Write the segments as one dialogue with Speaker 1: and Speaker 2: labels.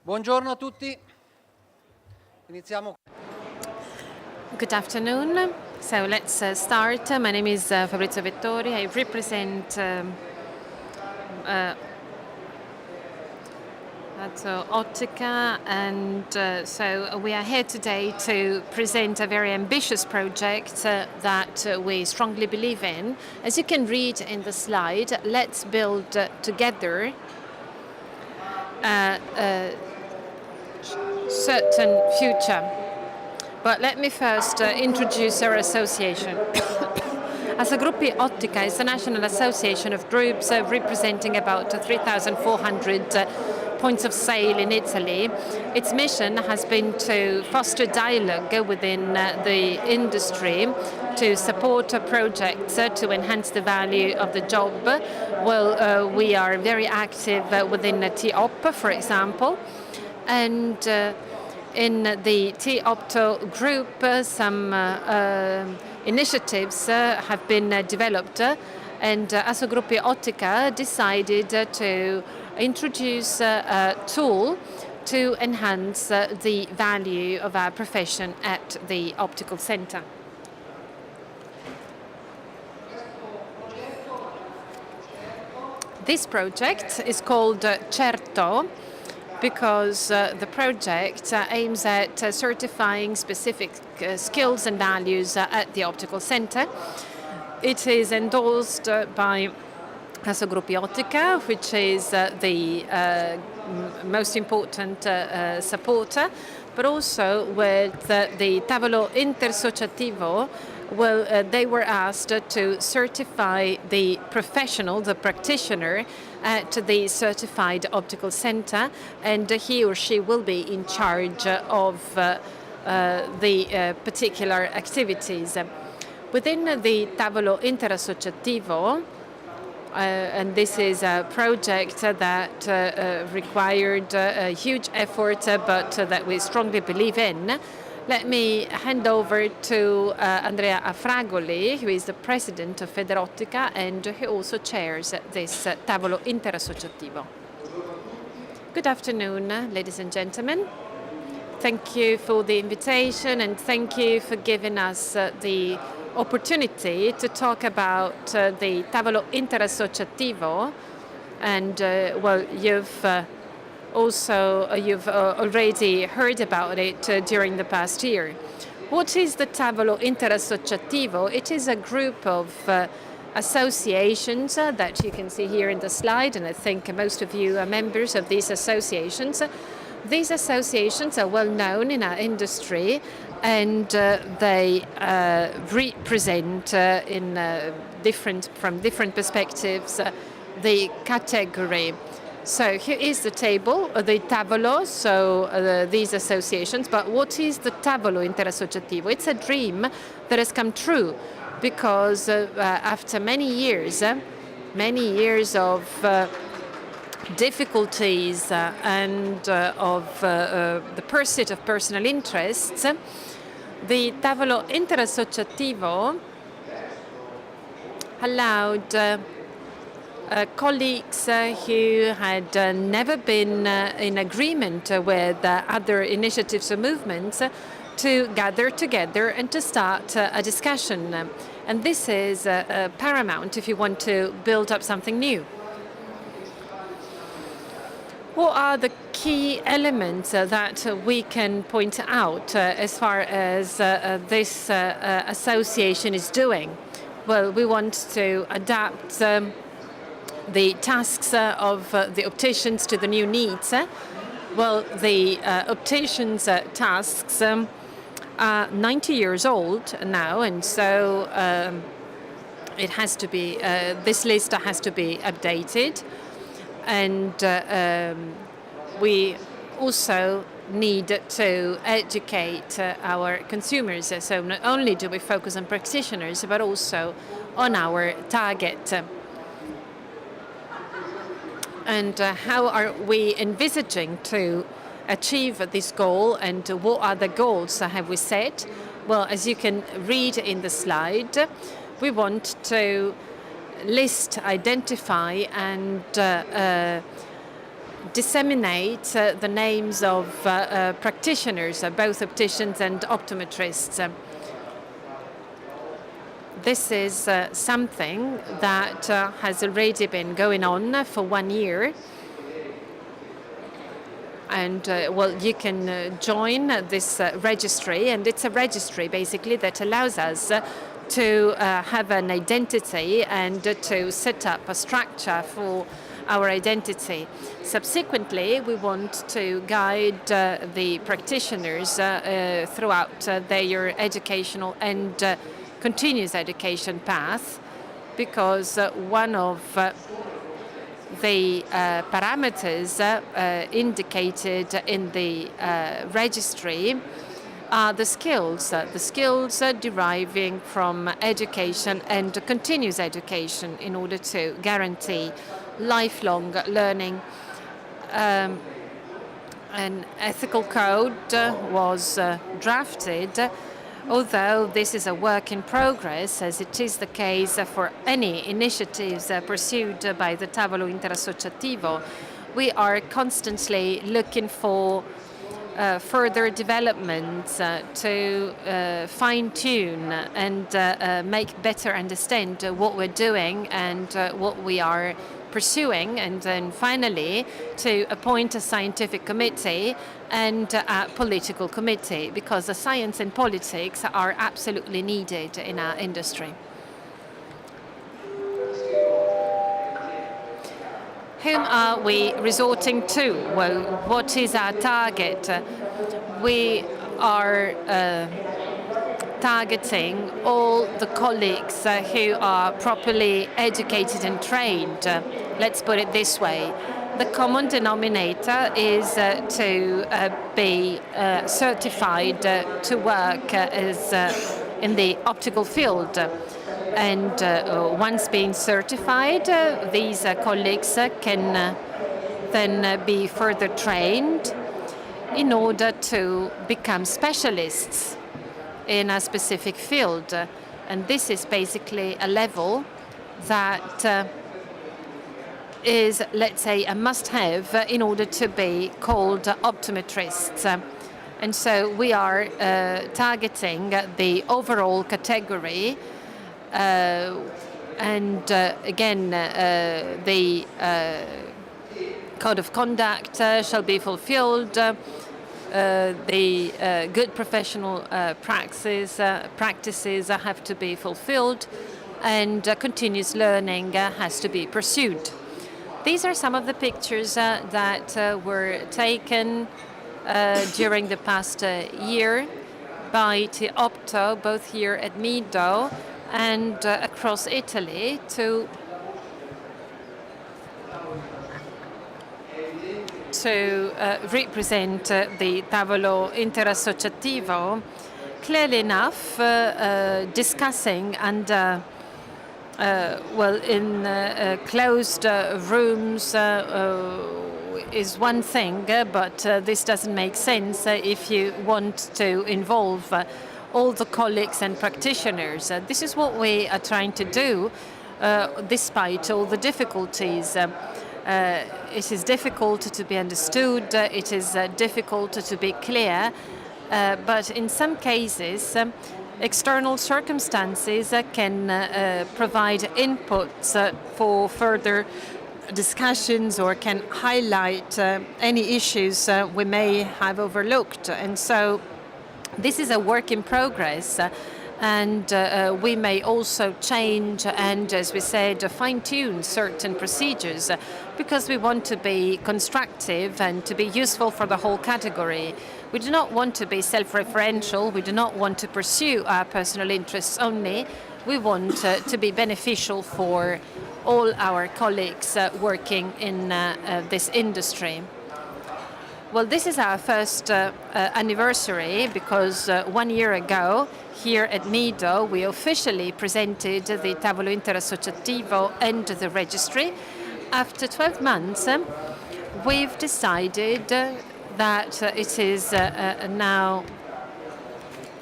Speaker 1: Buongiorno a tutti. Iniziamo.
Speaker 2: Good afternoon. So let's start. My name is Fabrizio Vettori. I represent Cert.O, and so we are here today to present a very ambitious project that we strongly believe in. As you can read in the slide, let's build together a certain future. But let me first introduce our association. Assogruppi TiOptO is a national association of groups representing about 3,400 points of sale in Italy. Its mission has been to foster dialogue within the industry, to support projects to enhance the value of the job. Well, we are very active within TiOptO, for example, and in the TiOptO group, some initiatives have been developed, and Assogruppi TiOptO decided to introduce a tool to enhance the value of our profession at the optical center. This project is called Cert.O, because the project aims at certifying specific skills and values at the optical center. It is endorsed by Assogruppi TiOptO, which is the most important supporter, but also with the Tavolo Intersociativo. Well, they were asked to certify the professional, the practitioner, at the certified optical center, and he or she will be in charge of the particular activities. Within the Tavolo Intersociativo, and this is a project that required a huge effort, but that we strongly believe in. Let me hand over to Andrea Afragoli, who is the president of Federottica, and who also chairs this Tavolo Intersociativo. Good afternoon, ladies and gentlemen. Thank you for the invitation, and thank you for giving us the opportunity to talk about the Tavolo Intersociativo. And well, you've already heard about it during the past year. What is the Tavolo Intersociativo? It is a group of associations that you can see here in the slide, and I think most of you are members of these associations. These associations are well known in our industry, and they represent from different perspectives the category. So here is the table, the Tavolo, so these associations. But what is the Tavolo Intersociativo? It's a dream that has come true, because after many years of difficulties and of the pursuit of personal interests, the Tavolo Intersociativo allowed colleagues who had never been in agreement with other initiatives or movements to gather together and to start a discussion. And this is paramount if you want to build up something new. What are the key elements that we can point out as far as this association is doing? Well, we want to adapt the tasks of the opticians to the new needs. Well, the opticians' tasks are 90 years old now, and so it has to be, this list has to be updated. And we also need to educate our consumers. So not only do we focus on practitioners, but also on our target. And how are we envisaging to achieve this goal, and what are the goals have we set? Well, as you can read in the slide, we want to list, identify, and disseminate the names of practitioners, both opticians and optometrists. This is something that has already been going on for 1 year. And well, you can join this registry, and it's a registry basically that allows us to have an identity and to set up a structure for our identity. Subsequently, we want to guide the practitioners throughout their educational and continuous education path, because one of the parameters indicated in the registry are the skills deriving from education and continuous education in order to guarantee lifelong learning. An ethical code was drafted, although this is a work in progress, as it is the case for any initiatives pursued by the Tavolo Interassociativo. We are constantly looking for further developments to fine-tune and make better understand what we're doing and what we are pursuing, and then finally to appoint a scientific committee and a political committee, because the science and politics are absolutely needed in our industry. Whom are we resorting to? Well, what is our target? We are targeting all the colleagues who are properly educated and trained. Let's put it this way. The common denominator is to be certified to work as in the optical field. And once being certified, these colleagues can then be further trained in order to become specialists in a specific field. And this is basically a level that is, let's say, a must-have in order to be called optometrists. And so we are targeting the overall category. And again, the code of conduct shall be fulfilled. The good professional practices have to be fulfilled, and continuous learning has to be pursued. These are some of the pictures that were taken during the past year by TiOptO, both here at Mido and across Italy, to represent the Tavolo Interassociativo. Clearly enough, discussing under well, in closed rooms is one thing, but this doesn't make sense if you want to involve all the colleagues and practitioners. This is what we are trying to do, despite all the difficulties. It is difficult to be understood, it is difficult to be clear, but in some cases, external circumstances can provide inputs for further discussions or can highlight any issues we may have overlooked. And so this is a work in progress, and we may also change and, as we said, fine-tune certain procedures because we want to be constructive and to be useful for the whole category. We do not want to be self-referential. We do not want to pursue our personal interests only. We want to be beneficial for all our colleagues working in this industry. Well, this is our first anniversary because 1 year ago, here at Mido, we officially presented the Tavolo Interassociativo and the registry. After 12 months, we've decided that it is now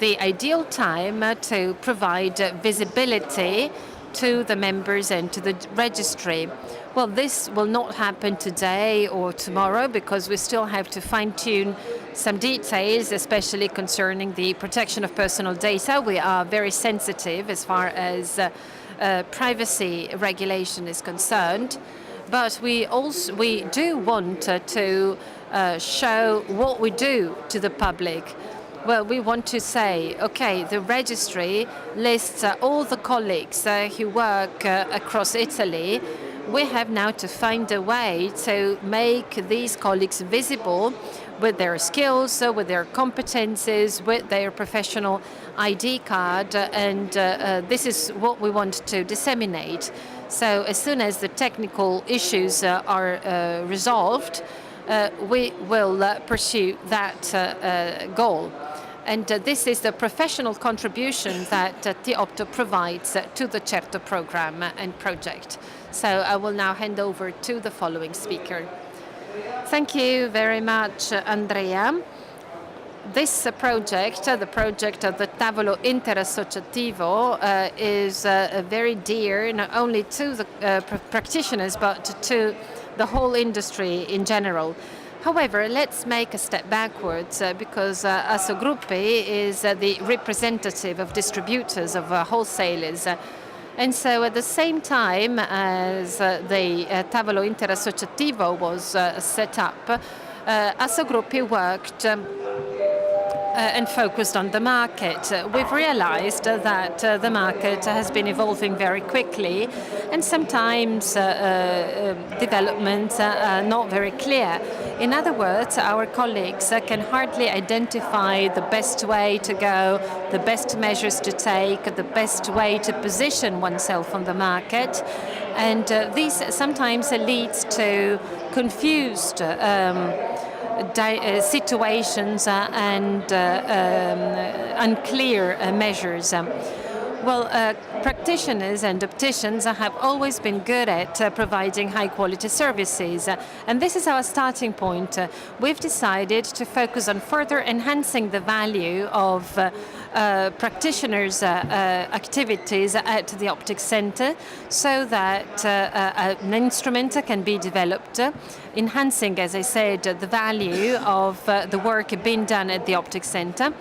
Speaker 2: the ideal time to provide visibility to the members and to the registry. Well, this will not happen today or tomorrow because we still have to fine-tune some details, especially concerning the protection of personal data. We are very sensitive as far as privacy regulation is concerned, but we do want to show what we do to the public. Well, we want to say, okay, the registry lists all the colleagues who work across Italy. We have now to find a way to make these colleagues visible with their skills, with their competences, with their professional ID card, and this is what we want to disseminate. So as soon as the technical issues are resolved, we will pursue that goal. And this is the professional contribution that TiOptO provides to the Cert.O program and project. So I will now hand over to the following speaker. Thank you very much, Andrea. This project, the project of the Tavolo Interassociativo, is very dear not only to the practitioners but to the whole industry in general. However, let's make a step backwards because Assogruppi is the representative of distributors, of wholesalers. And so at the same time as the Tavolo Interassociativo was set up, Assogruppi worked and focused on the market. We've realized that the market has been evolving very quickly, and sometimes developments are not very clear. In other words, our colleagues can hardly identify the best way to go, the best measures to take, the best way to position oneself on the market, and this sometimes leads to confused situations and unclear measures. Well, practitioners and opticians have always been good at providing high-quality services, and this is our starting point. We've decided to focus on further enhancing the value of practitioners' activities at the optic center so that an instrument can be developed, enhancing, as I said, the value of the work being done at the optic center.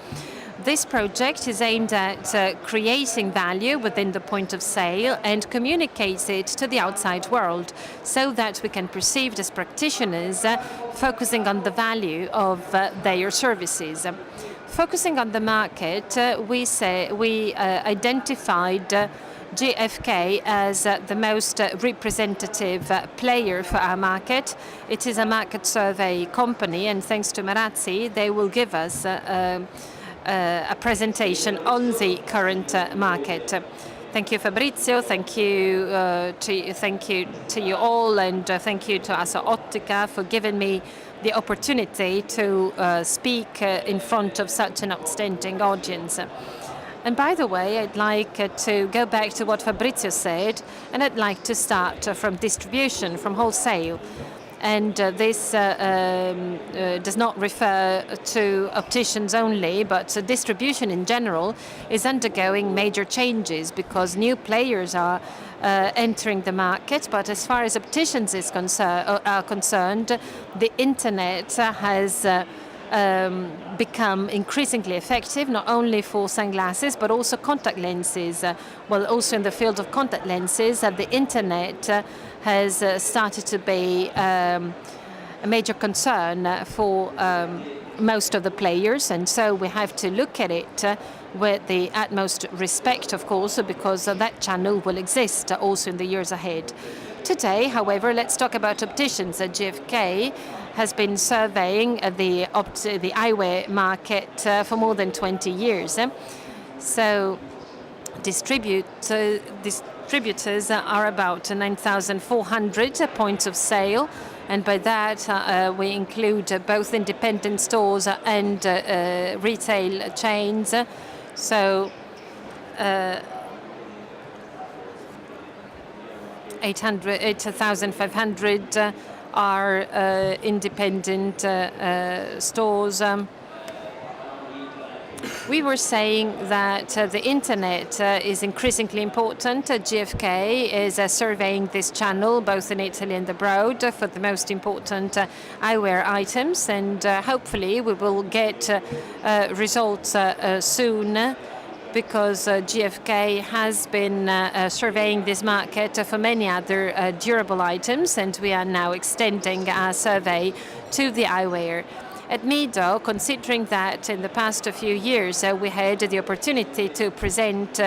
Speaker 2: This project is aimed at creating value within the point of sale and communicates it to the outside world so that we can perceive as practitioners focusing on the value of their services. Focusing on the market, we identified GfK as the most representative player for our market. It is a market survey company, and thanks to Marazzi, they will give us a presentation on the current market. Thank you, Fabrizio. Thank you to you all, and thank you to Assoguppi for giving me the opportunity to speak in front of such an outstanding audience. And by the way, I'd like to go back to what Fabrizio said, and I'd like to start from distribution, from wholesale. And this does not refer to opticians only, but distribution in general is undergoing major changes because new players are entering the market. But as far as opticians are concerned, the internet has become increasingly effective, not only for sunglasses, but also contact lenses. Well, also in the field of contact lenses, the internet has started to be a major concern for most of the players, and so we have to look at it with the utmost respect, of course, because that channel will exist also in the years ahead. Today, however, let's talk about opticians. GfK has been surveying the eyewear market for more than 20 years. So distributors are about 9,400 points of sale, and by that we include both independent stores and retail chains. So 8,500 are independent stores. We were saying that the internet is increasingly important. GfK is surveying this channel both in Italy and abroad for the most important eyewear items, and hopefully we will get results soon, because GfK has been surveying this market for many other durable items, and we are now extending our survey to the eyewear. At Mido, considering that in the past few years we had the opportunity to present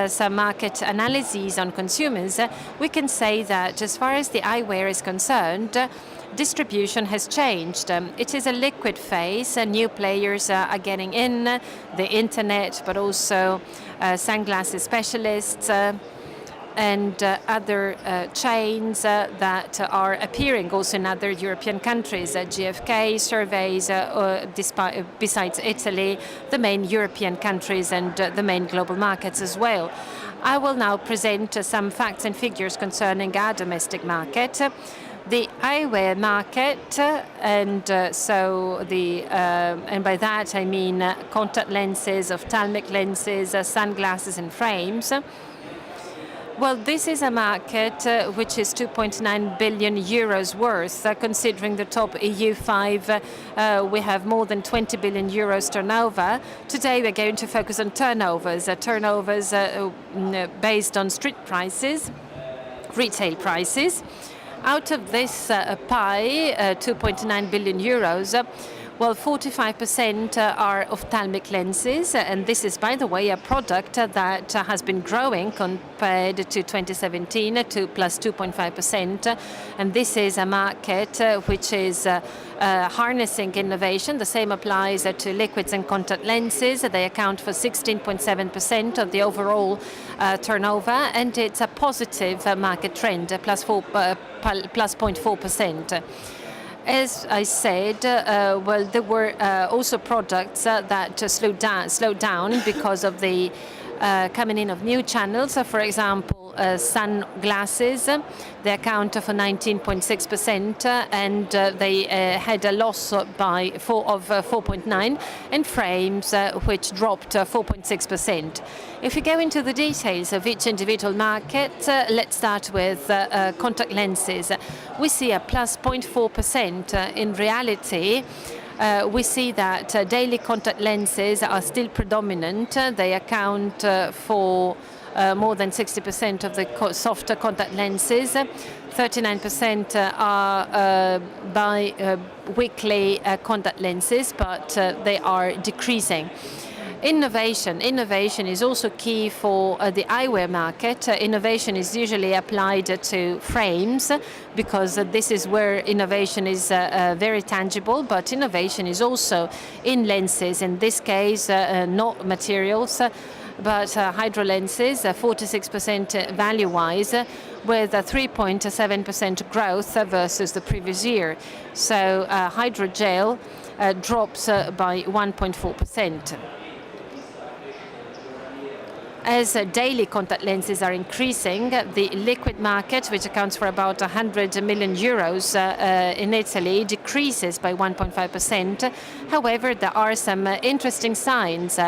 Speaker 2: some market analyses on consumers, we can say that as far as the eyewear is concerned, distribution has changed. It is a liquid phase. New players are getting in, the internet, but also sunglasses specialists, and other chains that are appearing also in other European countries. GfK surveys, besides Italy, the main European countries and the main global markets as well. I will now present some facts and figures concerning our domestic market. The eyewear market, and and by that I mean contact lenses, ophthalmic lenses, sunglasses and frames. Well, this is a market which is 2.9 billion euros worth. Considering the top EU5, we have more than 20 billion euros turnover. Today we're going to focus on turnovers. Turnovers based on street prices, retail prices. Out of this pie, 2.9 billion euros, well, 45% are ophthalmic lenses, and this is, by the way, a product that has been growing compared to 2017 to plus 2.5%. And this is a market which is harnessing innovation. The same applies to liquids and contact lenses. They account for 16.7% of the overall turnover, and it's a positive market trend, plus 0.4%. As I said, well, there were also products that slowed down because of the coming in of new channels. For example, sunglasses, they account for 19.6%, and they had a loss of 4.9%, and frames, which dropped 4.6%. If we go into the details of each individual market, let's start with contact lenses. We see a plus 0.4%. In reality, we see that daily contact lenses are still predominant. They account for more than 60% of the softer contact lenses. 39% are bi-weekly contact lenses, but they are decreasing. Innovation is also key for the eyewear market. Innovation is usually applied to frames, because this is where innovation is very tangible, but innovation is also in lenses. In this case, not materials, but hydro lenses, 46% value-wise, with a 3.7% growth versus the previous year. So hydrogel drops by 1.4%. As daily contact lenses are increasing, the liquid market, which accounts for about 100 million euros in Italy, decreases by 1.5%. However, there are some interesting signs.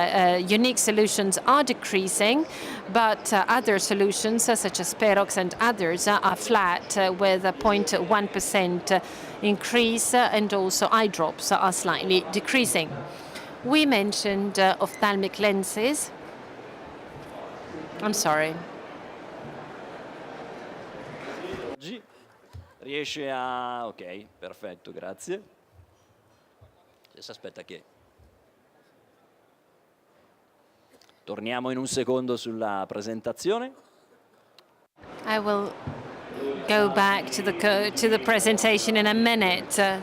Speaker 2: Unique solutions are decreasing, but other solutions, such as Perox and others, are flat with a 0.1% increase, and also eye drops are slightly decreasing. We mentioned ophthalmic lenses. I'm sorry.
Speaker 3: Riesce a... Ok, perfetto, grazie. Adesso aspetta che... Torniamo in un secondo sulla presentazione.
Speaker 2: I will go back to the presentation in a minute.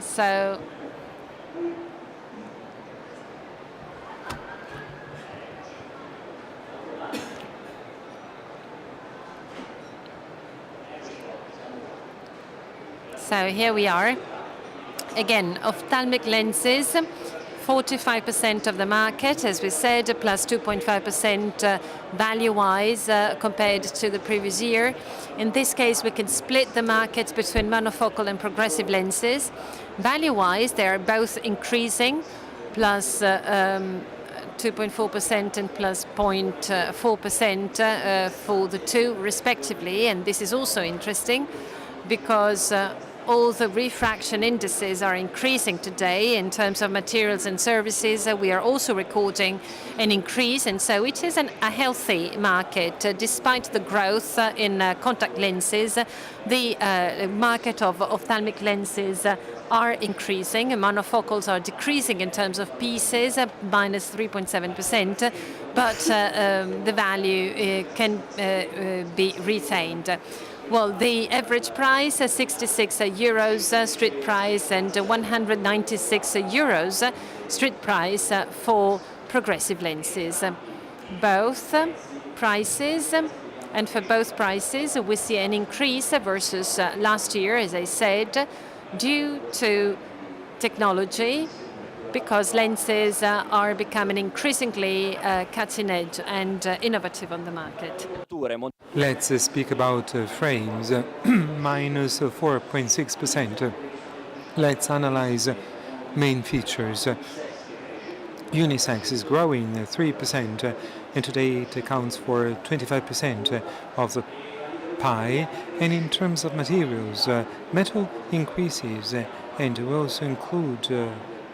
Speaker 2: So here we are. Again, ophthalmic lenses, 45% of the market, as we said, plus 2.5% value-wise compared to the previous year. In this case, we can split the market between monofocal and progressive lenses. Value-wise, they are both increasing, plus 2.4% and plus 0.4% for the two respectively. And this is also interesting because all the refraction indices are increasing today in terms of materials and services. We are also recording an increase, and so it is a healthy market. Despite the growth in contact lenses, the market of ophthalmic lenses are increasing. Monofocals are decreasing in terms of pieces, minus 3.7%, but the value can be retained. Well, the average price, 66 euros street price, and 196 euros street price for progressive lenses. Both prices, and for both prices, we see an increase versus last year, as I said, due to technology, because lenses are becoming increasingly cutting edge and innovative on the market.
Speaker 4: Let's speak about frames, minus 4.6%. Let's analyze main features. Unisex is growing 3%, and today it accounts for 25% of the pie. And in terms of materials, metal increases, and we also include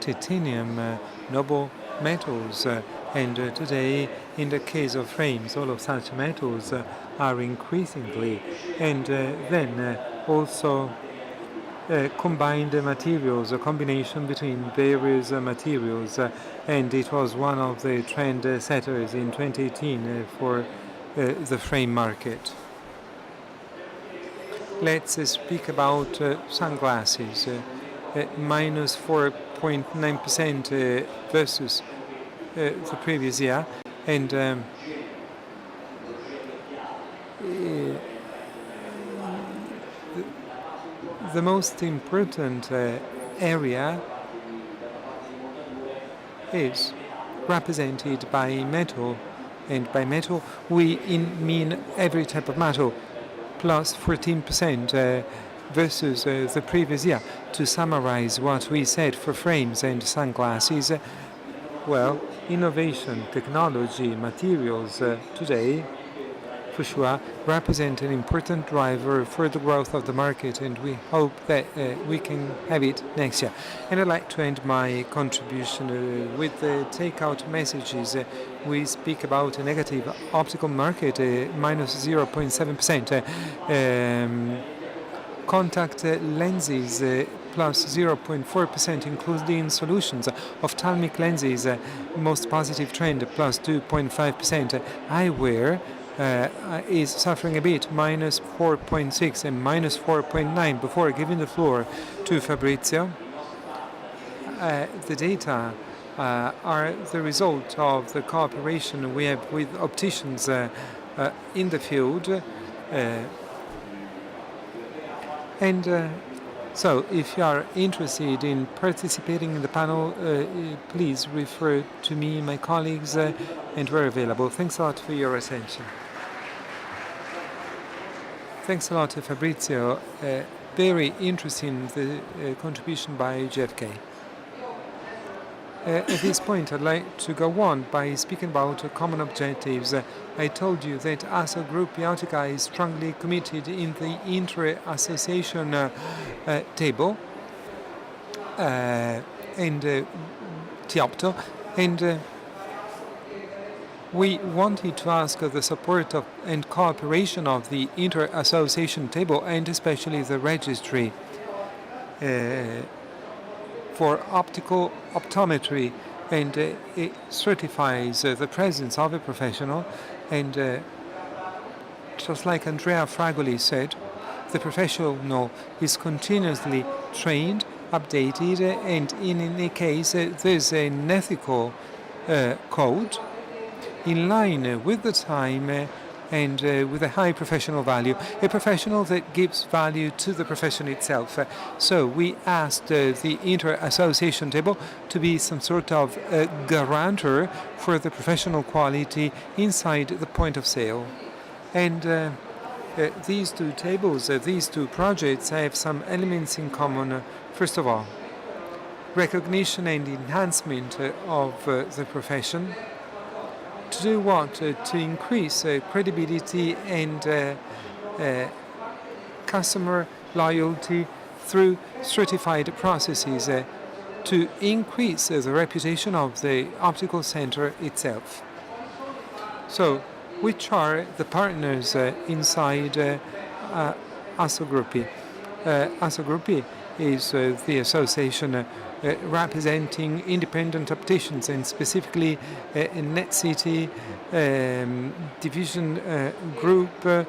Speaker 4: titanium, noble metals, and today, in the case of frames, all of such metals are increasingly, and then also combined materials, a combination between various materials, and it was one of the trend setters in 2018 for the frame market. Let's speak about sunglasses, minus 4.9% versus the previous year, and the most important area is represented by metal, and by metal we mean every type of metal, plus 14% versus the previous year. To summarize what we said for frames and sunglasses, well, innovation, technology, materials today, for sure, represent an important driver for the growth of the market, and we hope that we can have it next year. And I'd like to end my contribution with the takeout messages. We speak about a negative optical market, minus 0.7%. Contact lenses, plus 0.4%, including solutions. Ophthalmic lenses, most positive trend, plus 2.5%. Eyewear is suffering a bit, minus 4.6 and minus 4.9. Before giving the floor to Fabrizio, the data are the result of the cooperation we have with opticians in the field. So if you are interested in participating in the panel, please refer to me, my colleagues, and we're available. Thanks a lot for your attention. Thanks a lot, Fabrizio. Very interesting, the contribution by GFK. At this point, I'd like to go on by speaking about common objectives. I told you that Assogruppi TiOptO is strongly committed in the inter-association table and TiOptO, and we wanted to ask the support of and cooperation of the inter-association table, and especially the registry for optical optometry, and it certifies the presence of a professional, and just like Andrea Fragoli said, the professional is continuously trained, updated, and in any case there's an ethical code in line with the time and with a high professional value, a professional that gives value to the profession itself. So we asked the inter-association table to be some sort of guarantor for the professional quality inside the point of sale. And these two tables, these two projects have some elements in common. First of all, recognition and enhancement of the profession. To do what? To increase credibility and customer loyalty through certified processes to increase the reputation of the optical center itself. So, which are the partners inside Assogruppi? Assogruppi is the association representing independent opticians, and specifically Net City division group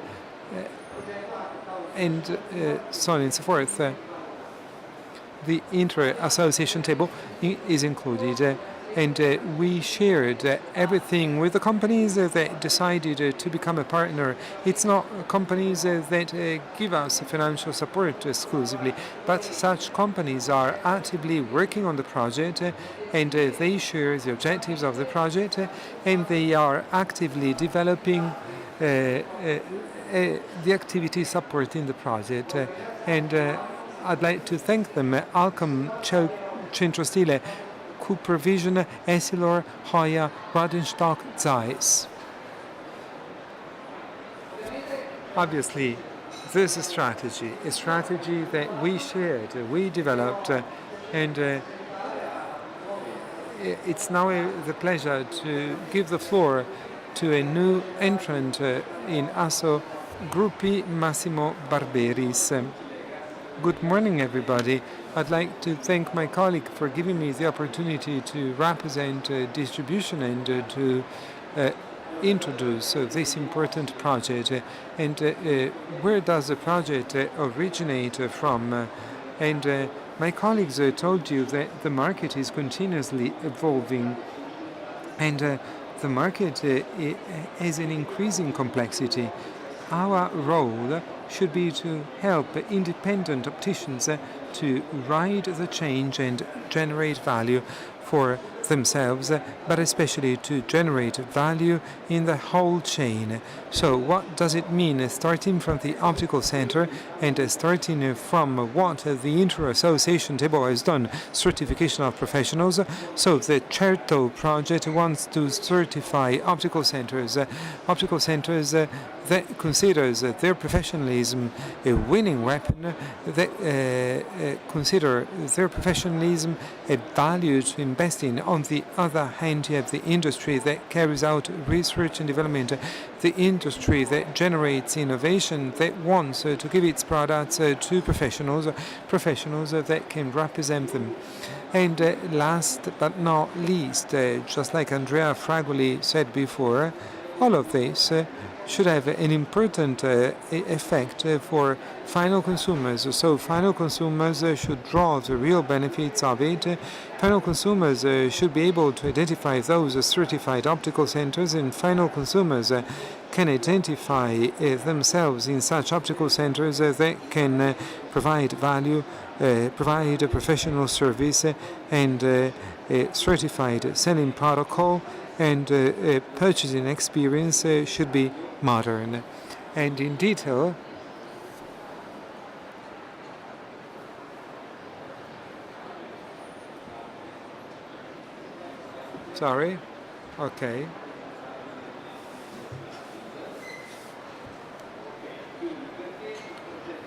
Speaker 4: and so on and so forth. The inter-association table is included, and we shared everything with the companies that decided to become a partner. It's not companies that give us financial support exclusively, but such companies are actively working on the project, and they share the objectives of the project, and they are actively developing the activity supporting the project. And I'd like to thank them, Alcom, Centro Stile, Cooper Vision, Essilor, Hoya, Rodenstock, Zeiss. Obviously, this is a strategy that we shared, we developed, and it's now the pleasure to give the floor to a new entrant in Assogruppi, Massimo Barberis. Good morning, everybody. I'd like to thank my colleague for giving me the opportunity to represent distribution and to introduce this important project. And where does the project originate from? And my colleagues told you that the market is continuously evolving, and the market has an increasing complexity. Our role should be to help independent opticians to ride the change and generate value for themselves, but especially to generate value in the whole chain. So what does it mean, starting from the optical center and starting from what the inter-association table has done, certification of professionals? So the Cert.O project wants to certify optical centers that considers their professionalism a winning weapon, that consider their professionalism a value to invest in. On the other hand, you have the industry that carries out research and development, the industry that generates innovation, that wants to give its products to professionals that can represent them. And last but not least, just like Andrea Fragoli said before, all of this should have an important effect for final consumers. So final consumers should draw the real benefits of it. Final consumers should be able to identify those certified optical centers, and final consumers can identify themselves in such optical centers that can provide value, provide a professional service, and a certified selling protocol, and purchasing experience should be modern. And in detail, sorry, okay.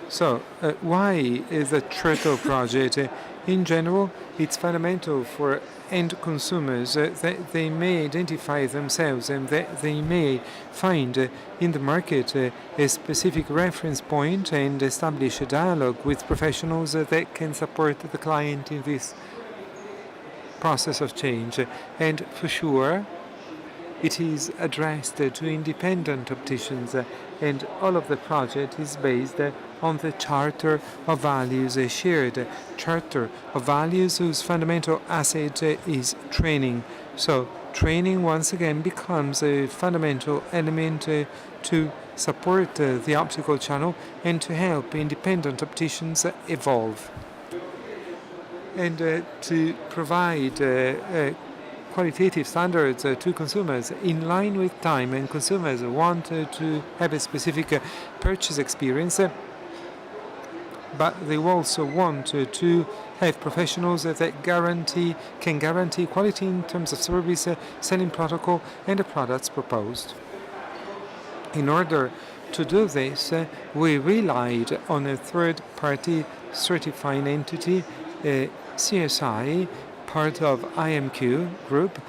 Speaker 4: So, why is the Cert.O project? In general, it's fundamental for end consumers that they may identify themselves and that they may find in the market a specific reference point and establish a dialogue with professionals that can support the client in this process of change. And for sure, it is addressed to independent opticians, and all of the project is based on the Charter of Values, a shared Charter of Values whose fundamental asset is training. So training once again becomes a fundamental element to support the optical channel and to help independent opticians evolve, and to provide qualitative standards to consumers in line with time, and consumers want to have a specific purchase experience. but they also want to have professionals that can guarantee quality in terms of service, selling protocol, and the products proposed. In order to do this, we relied on a third-party certifying entity, CSI, part of IMQ Group.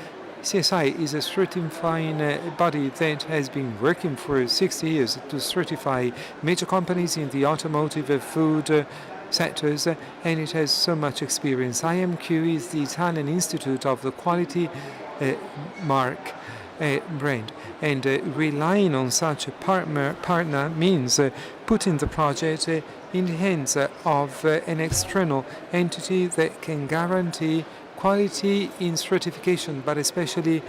Speaker 4: CSI is a certifying body that has been working for 60 years to certify major companies in the automotive, food sectors, and it has so much experience. IMQ is the Italian Institute of the Quality Mark brand, and relying on such a partner means putting the project in the hands of an external entity that can guarantee quality in certification, but especially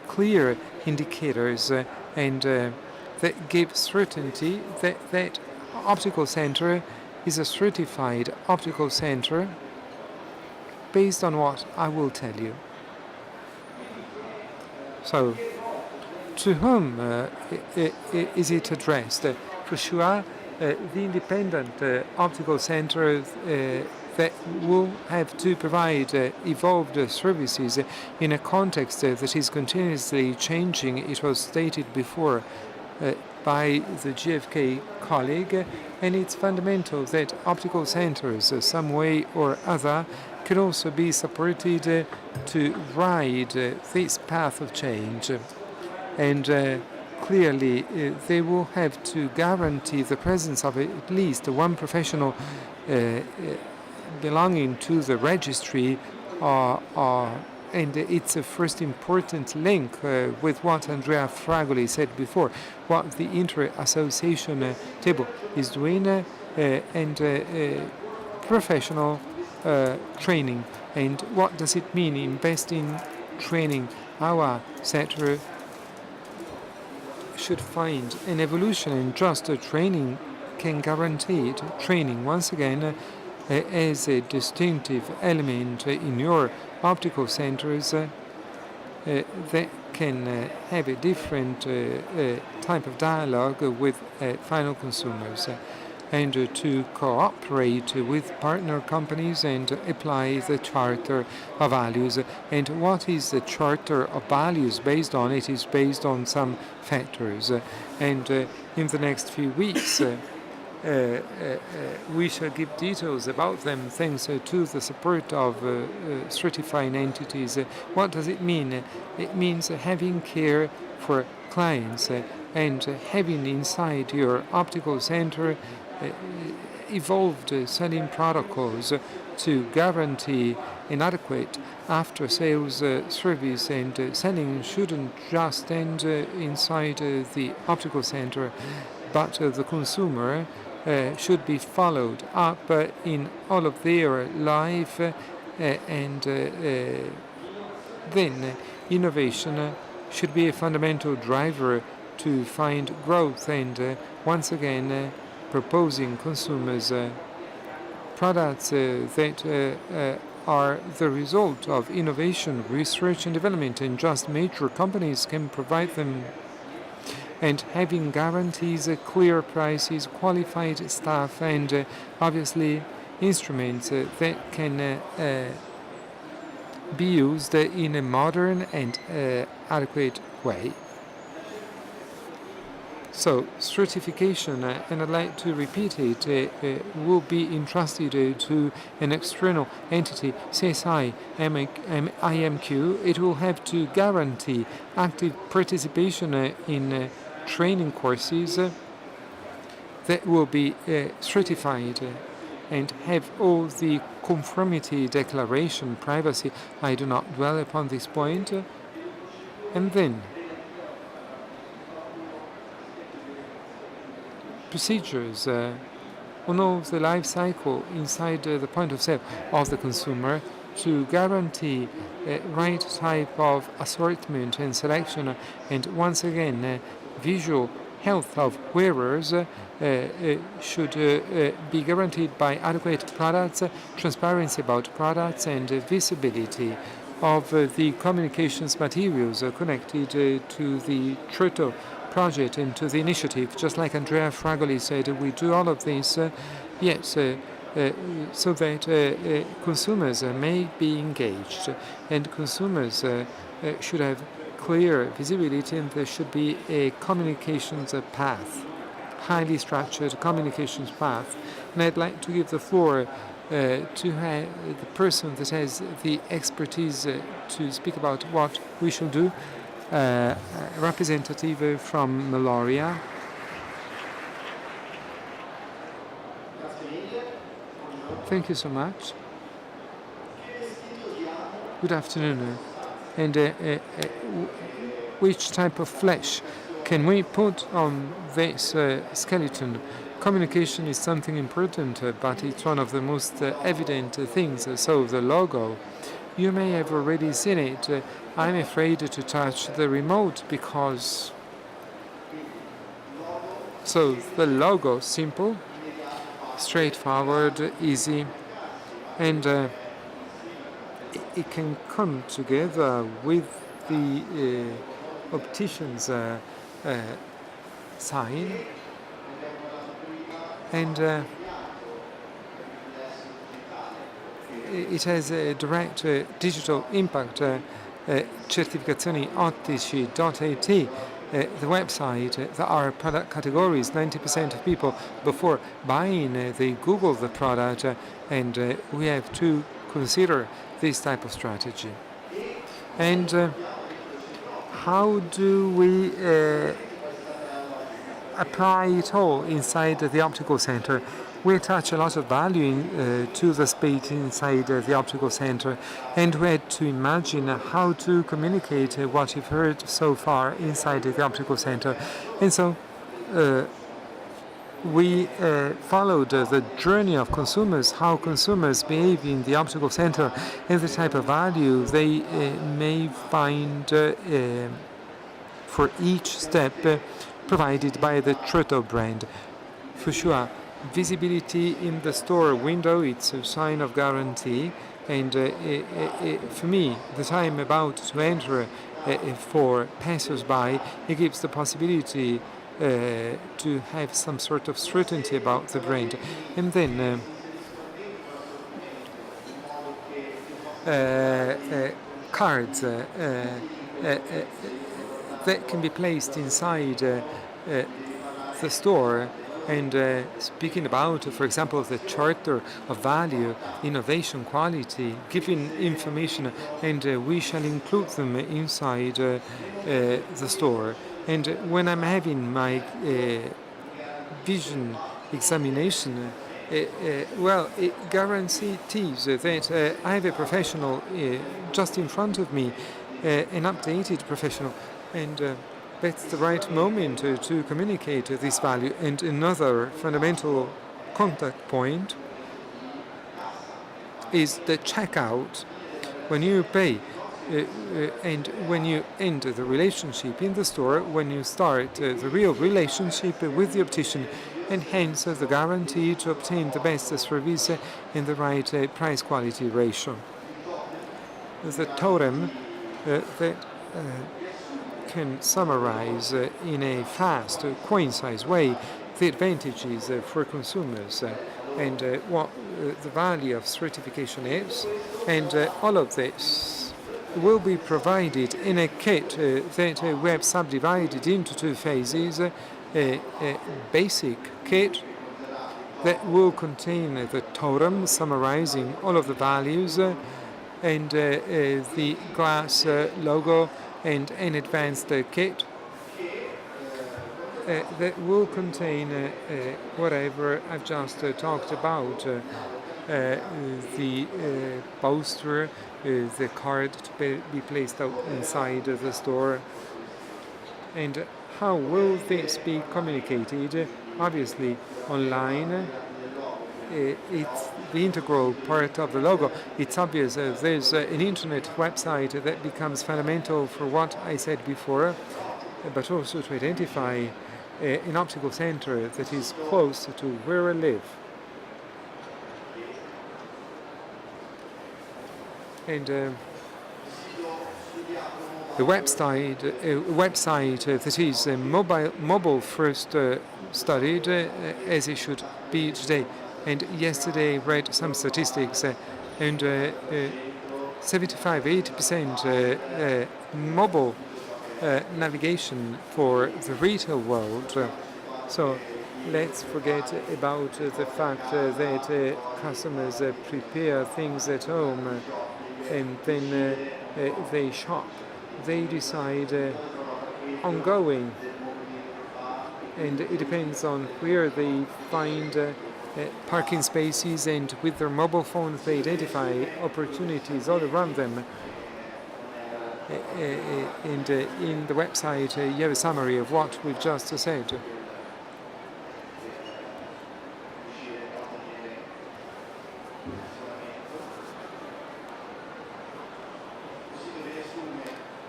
Speaker 4: clear indicators and that give certainty that optical center is a certified optical center based on what I will tell you. So, to whom is it addressed? For sure, the independent optical centers that will have to provide evolved services in a context that is continuously changing. It was stated before by the GfK colleague, and it's fundamental that optical centers, some way or other, can also be supported to ride this path of change. And clearly, they will have to guarantee the presence of at least one professional belonging to the registry, and it's a first important link with what Andrea Fragoli said before, what the inter-association table is doing, and professional training. And what does it mean, invest in training? Our sector should find an evolution, and just training can guarantee it. Training, once again, as a distinctive element in your optical centers that can have a different type of dialogue with final consumers, and to cooperate with partner companies and apply the Charter of Values. And what is the Charter of Values based on? It is based on some factors. And in the next few weeks, we shall give details about them thanks to the support of certifying entities. What does it mean? It means having care for clients and having inside your optical center evolved selling protocols to guarantee an adequate after-sales service, and selling shouldn't just end inside the optical center, but the consumer should be followed up in all of their life, and then innovation should be a fundamental driver to find growth, and once again proposing consumers products that are the result of innovation, research and development, and just major companies can provide them, and having guarantees, clear prices, qualified staff, and obviously instruments that can be used in a modern and adequate way. So, certification, and I'd like to repeat it, will be entrusted to an external entity, CSI, IMQ. It will have to guarantee active participation in training courses that will be certified and have all the conformity declaration, privacy. I do not dwell upon this point. And then procedures on all the life cycle inside the point of sale of the consumer to guarantee right type of assortment and selection, and once again visual health of wearers should be guaranteed by adequate products, transparency about products, and visibility of the communications materials connected to the Cert.O project and to the initiative. Just like Andrea Fragoli said, we do all of this, yes, so that consumers may be engaged, and consumers should have clear visibility, and there should be a communications path, highly structured communications path. And I'd like to give the floor to the person that has the expertise to speak about what we should do, representative from Meloria. Thank you so much. Good afternoon. And which type of flesh can we put on this skeleton? Communication is something important, but it's one of the most evident things. So the logo, you may have already seen it. I'm afraid to touch the remote because... So the logo, simple, straightforward, easy, and it can come together with the optician's sign, and it has a direct digital impact. Certificazioni ottici.it, the website, there are product categories. 90% of people, before buying, they Google the product, and we have to consider this type of strategy. And how do we apply it all inside the optical center? We attach a lot of value to the space inside the optical center, and we had to imagine how to communicate what you've heard so far inside the optical center. And so we followed the journey of consumers, how consumers behave in the optical center, and the type of value they may find for each step provided by the Cert.O brand. For sure, visibility in the store window, it's a sign of guarantee, and for me, the time about to enter for passers-by, it gives the possibility to have some sort of certainty about the brand. And then cards that can be placed inside the store. And speaking about, for example, the charter of value, innovation, quality, giving information, and we shall include them inside the store. And when I'm having my vision examination, well, it guarantees that I have a professional just in front of me, an updated professional, and that's the right moment to communicate this value. And another fundamental contact point is the checkout. When you pay and when you end the relationship in the store, when you start the real relationship with the optician, and hence the guarantee to obtain the best service and the right price-quality ratio. The totem that can summarize in a fast, concise way the advantages for consumers and what the value of certification is, and all of this will be provided in a kit that we have subdivided into two phases. A basic kit that will contain the totem summarizing all of the values and the glass logo, and an advanced kit that will contain whatever I've just talked about, the poster, the card to be placed out inside the store. And how will this be communicated? Obviously, online. It's the integral part of the logo. It's obvious there's an internet website that becomes fundamental for what I said before, but also to identify an optical center that is close to where I live. And the website that is mobile first studied, as it should be today. And yesterday read some statistics, and 75-80% mobile navigation for the retail world. So let's forget about the fact that customers prepare things at home and then they shop. They decide ongoing, and it depends on where they find parking spaces, and with their mobile phones they identify opportunities all around them. And in the website you have a summary of what we've just said.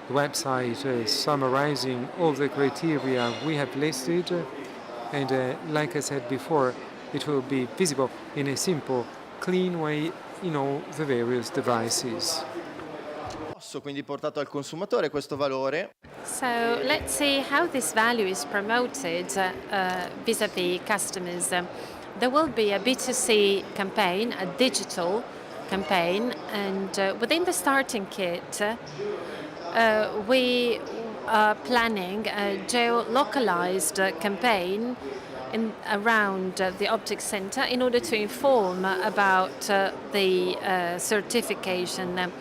Speaker 4: The website summarizing all the criteria we have listed, and like I said before, it will be visible in a simple, clean way in all the various devices.
Speaker 5: Quindi portato al consumatore questo valore.
Speaker 2: So let's see how this value is promoted vis-à-vis customers. There will be a B2C campaign, a digital campaign, and within the starting kit, we are planning a geo-localized campaign around the optics center in order to inform about the certification.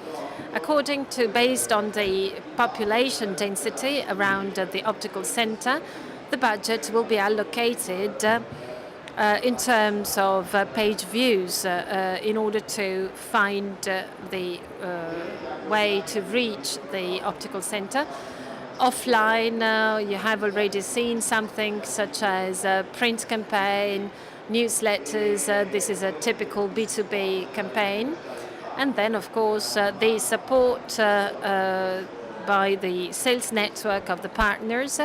Speaker 2: Based on the population density around the optical center, the budget will be allocated in terms of page views in order to find the way to reach the optical center. Offline, you have already seen something such as a print campaign, newsletters. This is a typical B2B campaign. And then, of course, the support by the sales network of the partners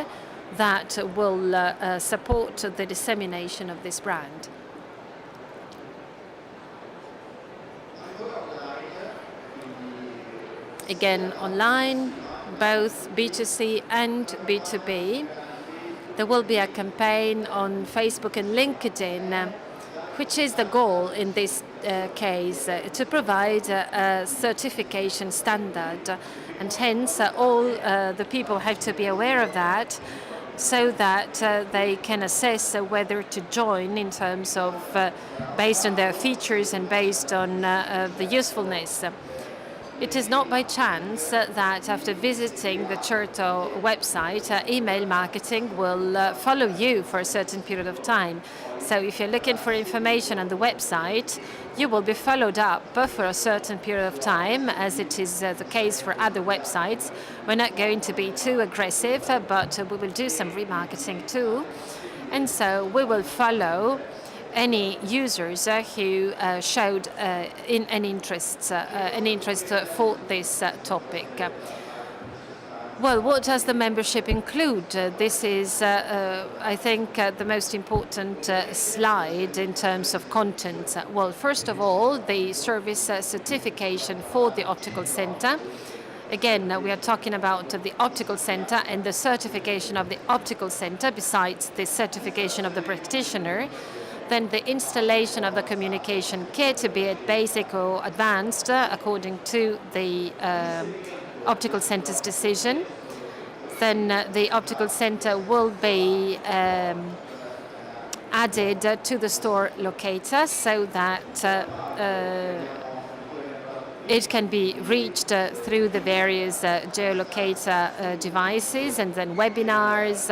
Speaker 2: that will support the dissemination of this brand. Again, online, both B2C and B2B. There will be a campaign on Facebook and LinkedIn, which is the goal in this case, to provide a certification standard, and hence all the people have to be aware of that, so that they can assess whether to join in terms of based on their features and based on the usefulness. It is not by chance that after visiting the Cert.O website, email marketing will follow you for a certain period of time. So if you're looking for information on the website, you will be followed up for a certain period of time, as it is the case for other websites. We're not going to be too aggressive, but we will do some remarketing too. And so we will follow any users who showed an interest for this topic. Well, what does the membership include? This is, I think, the most important slide in terms of content. Well, first of all, the service certification for the optical center. Again, we are talking about the optical center and the certification of the optical center, besides the certification of the practitioner. Then the installation of the communication kit, be it basic or advanced, according to the optical center's decision. Then the optical center will be added to the store locator, so that it can be reached through the various geolocator devices, and then webinars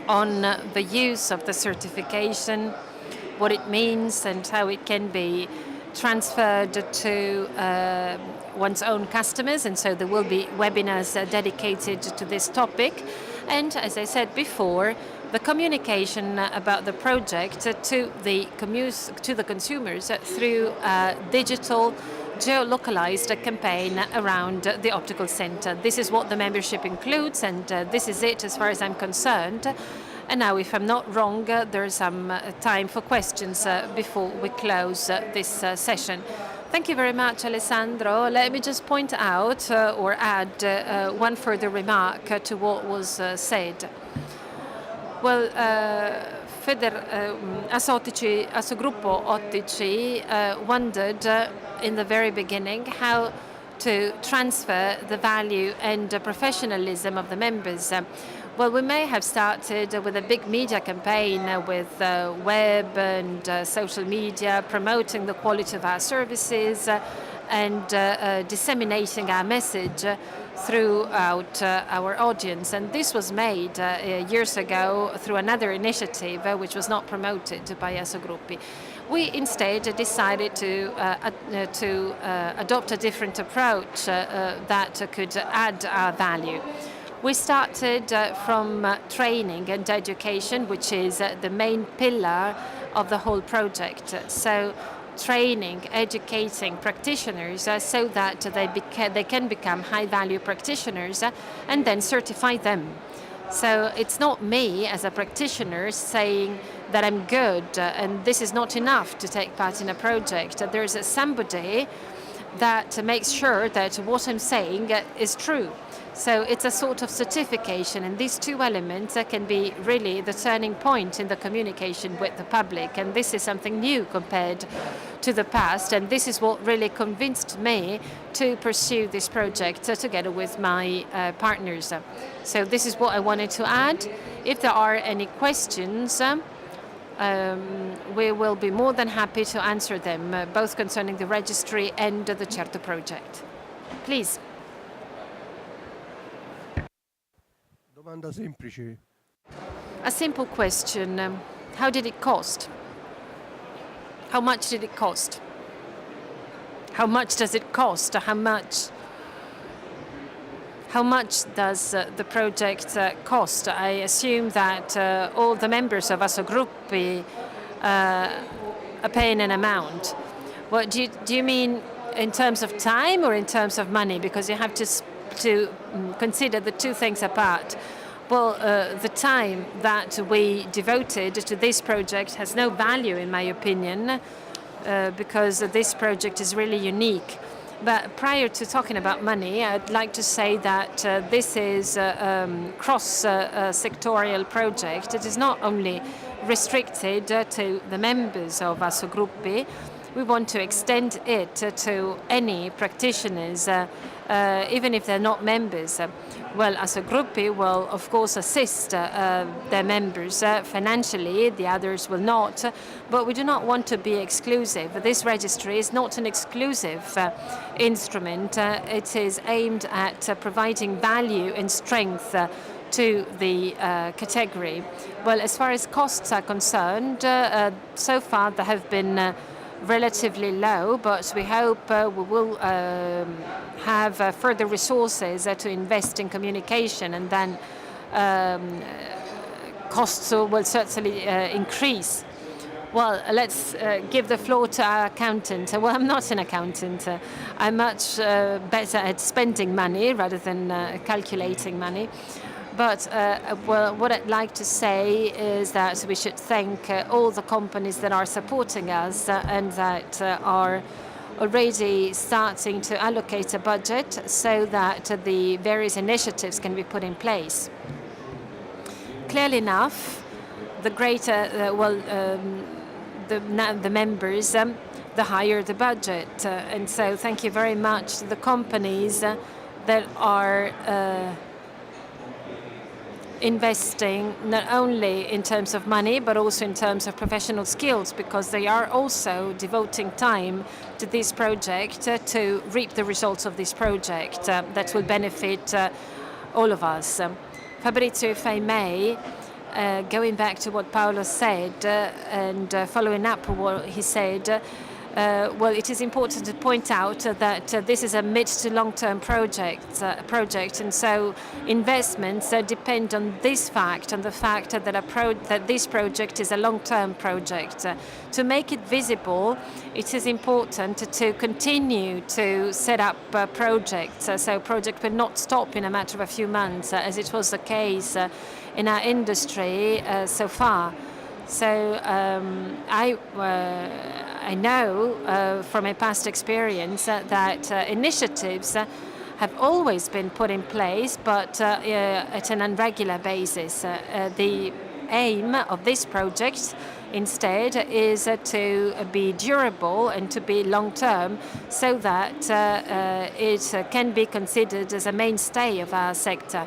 Speaker 2: on the use of the certification, what it means and how it can be transferred to one's own customers. And so there will be webinars dedicated to this topic. And as I said before, the communication about the project to the consumers through a digital geo-localized campaign around the optical center. This is what the membership includes, and this is it as far as I'm concerned. And now, if I'm not wrong, there's some time for questions before we close this session. Thank you very much, Alessandro. Let me just point out or add one further remark to what was said. Well, Assogruppo Ottici wondered in the very beginning how to transfer the value and professionalism of the members. Well, we may have started with a big media campaign with web and social media, promoting the quality of our services and disseminating our message throughout our audience. And this was made years ago through another initiative which was not promoted by Assogruppi. We instead decided to adopt a different approach that could add our value. We started from training and education, which is the main pillar of the whole project. So training, educating practitioners so that they can become high-value practitioners and then certify them. So it's not me as a practitioner saying that I'm good and this is not enough to take part in a project. There's somebody that makes sure that what I'm saying is true. So it's a sort of certification, and these two elements can be really the turning point in the communication with the public, and this is something new compared to the past, and this is what really convinced me to pursue this project together with my partners. So this is what I wanted to add. If there are any questions, we will be more than happy to answer them, both concerning the registry and the Cert.O project. Please.
Speaker 6: Domanda semplice.
Speaker 2: A simple question. How did it cost? How much did it cost? How much does it cost? How much does the project cost? I assume that all the members of Assogruppi are paying an amount. What do you mean in terms of time or in terms of money? Because you have to consider the two things apart. Well, the time that we devoted to this project has no value, in my opinion, because this project is really unique. But prior to talking about money, I'd like to say that this is a cross-sectorial project. It is not only restricted to the members of Assogruppi. We want to extend it to any practitioners, even if they're not members. Well, Assogruppi will, of course, assist their members financially. The others will not. But we do not want to be exclusive. This registry is not an exclusive instrument. It is aimed at providing value and strength to the category. Well, as far as costs are concerned, so far there have been relatively low, but we hope we will have further resources to invest in communication, and then costs will certainly increase. Well, let's give the floor to our accountant. Well, I'm not an accountant. I'm much better at spending money rather than calculating money. But well, what I'd like to say is that we should thank all the companies that are supporting us and that are already starting to allocate a budget so that the various initiatives can be put in place. Clearly enough, the greater, the members, the higher the budget. And so thank you very much to the companies that are investing not only in terms of money but also in terms of professional skills, because they are also devoting time to this project to reap the results of this project that will benefit all of us. Fabrizio, if I may, going back to what Paolo said and following up what he said, well, it is important to point out that this is a mid to long-term project, and so investments depend on this fact, on the fact that this project is a long-term project. To make it visible, it is important to continue to set up projects, so project will not stop in a matter of a few months, as it was the case in our industry so far. So I know from my past experience that initiatives have always been put in place, but at an irregular basis. The aim of this project instead is to be durable and to be long-term, so that it can be considered as a mainstay of our sector.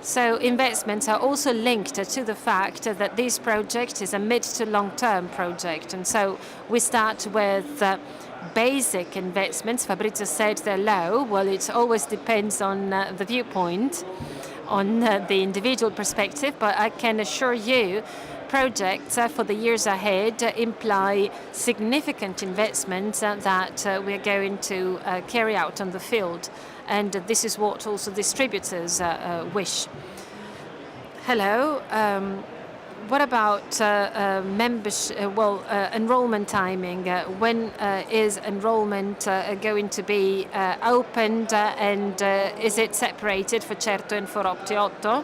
Speaker 2: So investments are also linked to the fact that this project is a mid to long-term project. And so we start with basic investments. Fabrizio said they're low. Well, it always depends on the viewpoint, on the individual perspective, but I can assure you projects for the years ahead imply significant investments that we're going to carry out on the field. And this is what also distributors wish. Hello. What about membership? Enrollment timing. When is enrollment going to be opened, and is it separated for Cert.O and for TiOptO?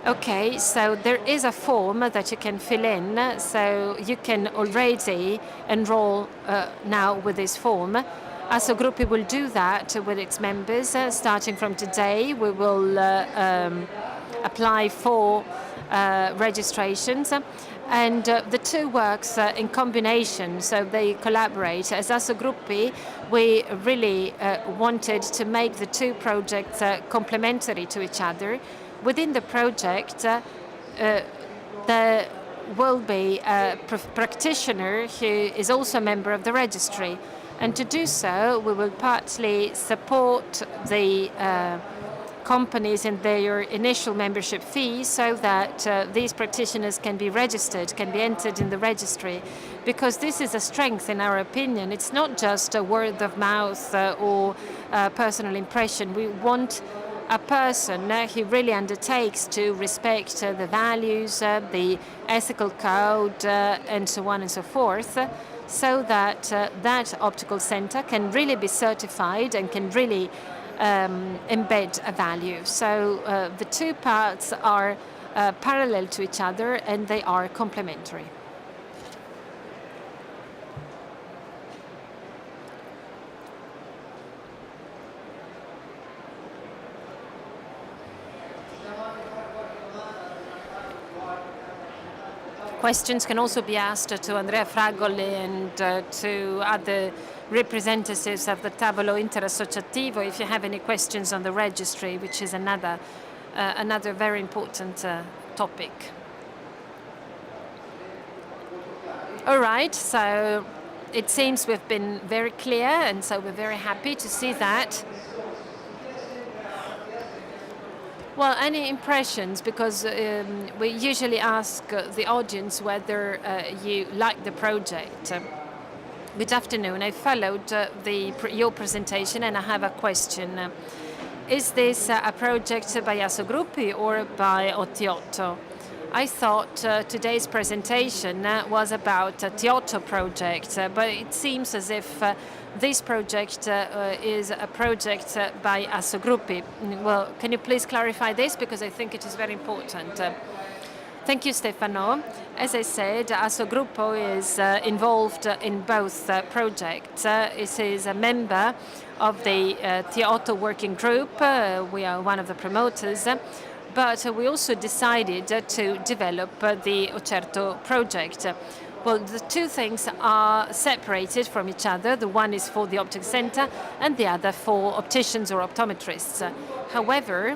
Speaker 2: Okay, so there is a form that you can fill in, so you can already enroll now with this form. Assogruppi will do that with its members. Starting from today, we will apply for registrations. And the two works in combination, so they collaborate. As Assogruppi, we really wanted to make the two projects complementary to each other. Within the project, there will be a practitioner who is also a member of the registry. And to do so, we will partly support the companies in their initial membership fee, so that these practitioners can be registered, can be entered in the registry. Because this is a strength, in our opinion. It's not just a word of mouth or personal impression. We want a person who really undertakes to respect the values, the ethical code, and so on and so forth, so that that optical center can really be certified and can really embed a value. So the two parts are parallel to each other, and they are complementary. Questions can also be asked to Andrea Fragoli and to other representatives of the Tavolo Interassociativo if you have any questions on the registry, which is another very important topic. All right, so it seems we've been very clear, and so we're very happy to see that. Well, any impressions? Because we usually ask the audience whether you like the project. Good afternoon. I followed your presentation, and I have a question. Is this a project by Assogruppi or by TiOptO? I thought today's presentation was about a TiOptO project, but it seems as if this project is a project by Assogruppi. Well, can you please clarify this, because I think it is very important. Thank you, Stefano. As I said, Assogruppo is involved in both projects. It is a member of the TiOptO working group. We are one of the promoters. But we also decided to develop the Cert.O project. Well, the two things are separated from each other. The one is for the optic center, and the other for opticians or optometrists. However,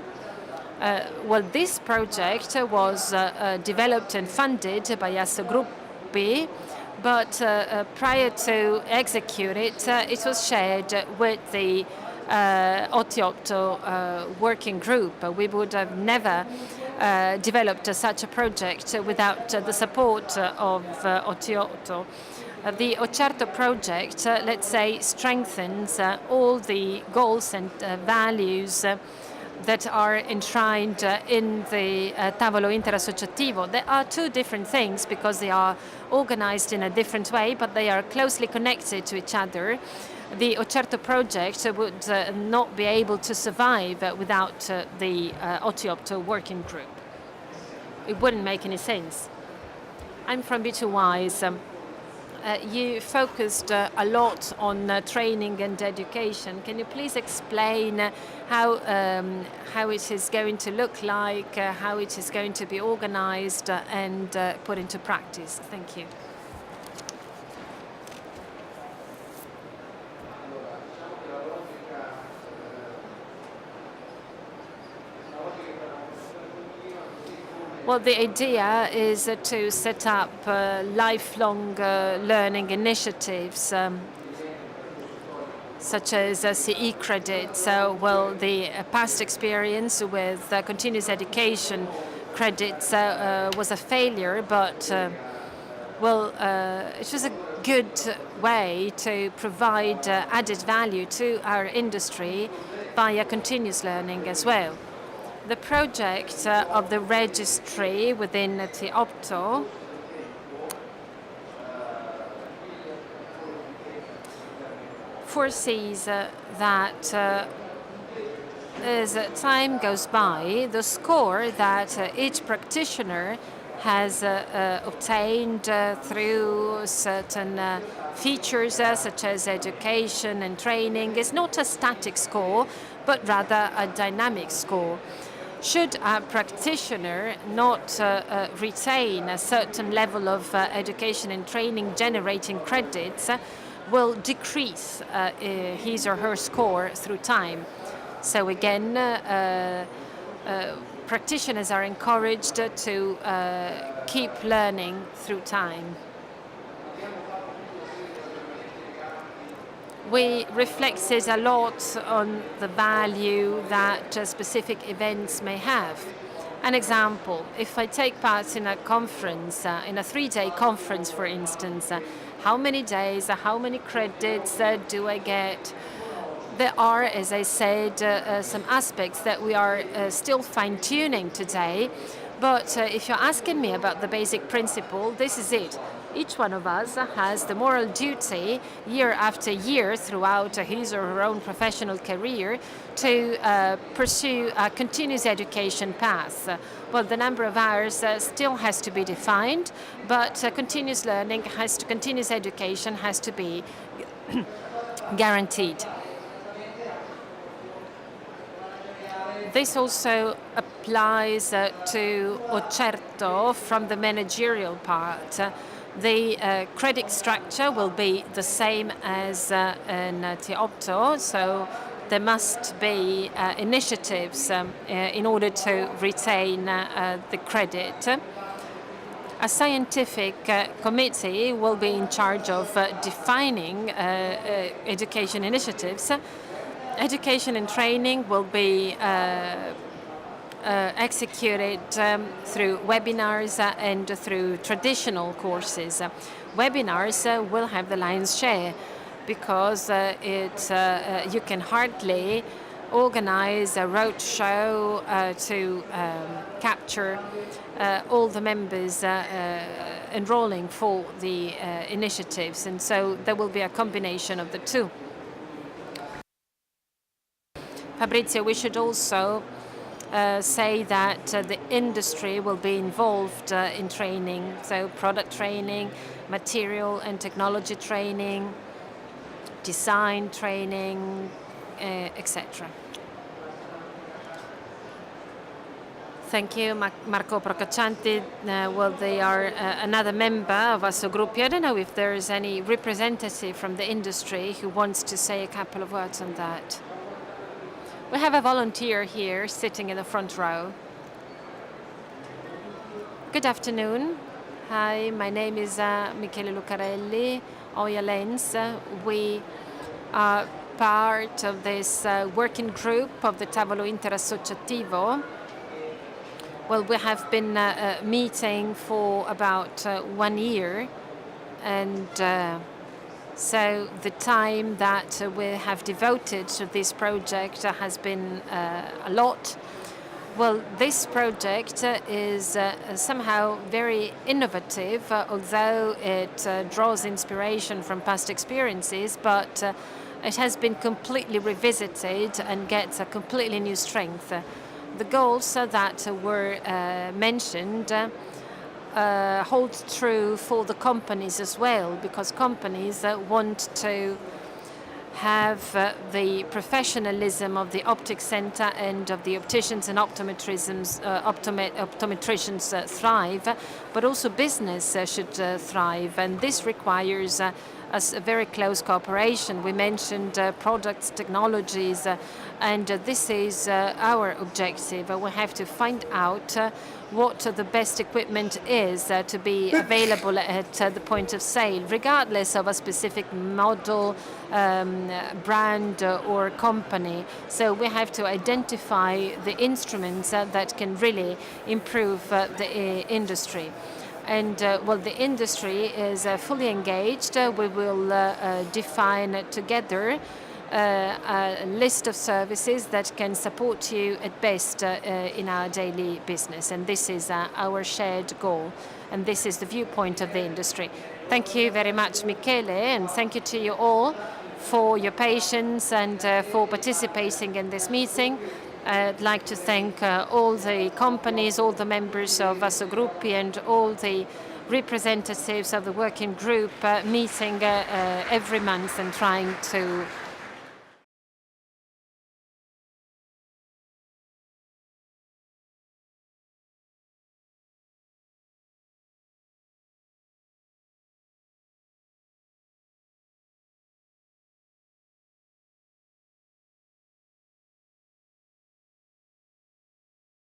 Speaker 2: this project was developed and funded by Assogruppi, but prior to execute it, it was shared with the TiOptO working group. We would have never developed such a project without the support of TiOptO. The Cert.O project, let's say, strengthens all the goals and values that are enshrined in the Tavolo Interassociativo. There are two different things because they are organized in a different way, but they are closely connected to each other. The Cert.O project would not be able to survive without the TiOptO working group. It wouldn't make any sense. I'm from B2Wise. You focused a lot on training and education. Can you please explain how it is going to look like, how it is going to be organized and put into practice? Thank you. Well, the idea is to set up lifelong learning initiatives, such as CE credits. Well, the past experience with continuous education credits was a failure, but well, it was a good way to provide added value to our industry via continuous learning as well. The project of the registry within TiOptO foresees that as time goes by, the score that each practitioner has obtained through certain features such as education and training is not a static score, but rather a dynamic score. Should a practitioner not retain a certain level of education and training generating credits, will decrease his or her score through time. So again, practitioners are encouraged to keep learning through time. We reflected a lot on the value that specific events may have. An example, if I take part in a conference, in a 3-day conference, for instance, how many days, how many credits do I get? There are, as I said, some aspects that we are still fine-tuning today, but if you're asking me about the basic principle, this is it. Each one of us has the moral duty year after year throughout his or her own professional career to pursue a continuous education path. Well, the number of hours still has to be defined, but continuous learning continuous education has to be guaranteed. This also applies to Cert.O from the managerial part. The credit structure will be the same as in TiOptO, so there must be initiatives in order to retain the credit. A scientific committee will be in charge of defining education initiatives. Education and training will be executed through webinars and through traditional courses. Webinars will have the lion's share because you can hardly organize a roadshow to capture all the members enrolling for the initiatives, and so there will be a combination of the two. Fabrizio, we should also say that the industry will be involved in training, so product training, material and technology training, design training, etc. Thank you, Marco Procaccianti. Well, they are another member of Assogruppi. I don't know if there is any representative from the industry who wants to say a couple of words on that. We have a volunteer here sitting in the front row. Good afternoon. Hi, my name is Michele Lucarelli, Oya Lens. We are part of this working group of the Tavolo Interassociativo. Well, we have been meeting for about 1 year, and so the time that we have devoted to this project has been a lot. Well, this project is somehow very innovative, although it draws inspiration from past experiences, but it has been completely revisited and gets a completely new strength. The goals that were mentioned holds true for the companies as well, because companies want to have the professionalism of the optic center and of the opticians and optometricians thrive, but also business should thrive, and this requires a very close cooperation. We mentioned products, technologies, and this is our objective. We have to find out what the best equipment is to be available at the point of sale, regardless of a specific model, brand or company. So we have to identify the instruments that can really improve the industry. And well, the industry is fully engaged. We will define together a list of services that can support you at best in our daily business. And this is our shared goal. And this is the viewpoint of the industry. Thank you very much, Michele, and thank you to you all for your patience and for participating in this meeting. I'd like to thank all the companies, all the members of Assogruppi, and all the representatives of the working group meeting every month and trying to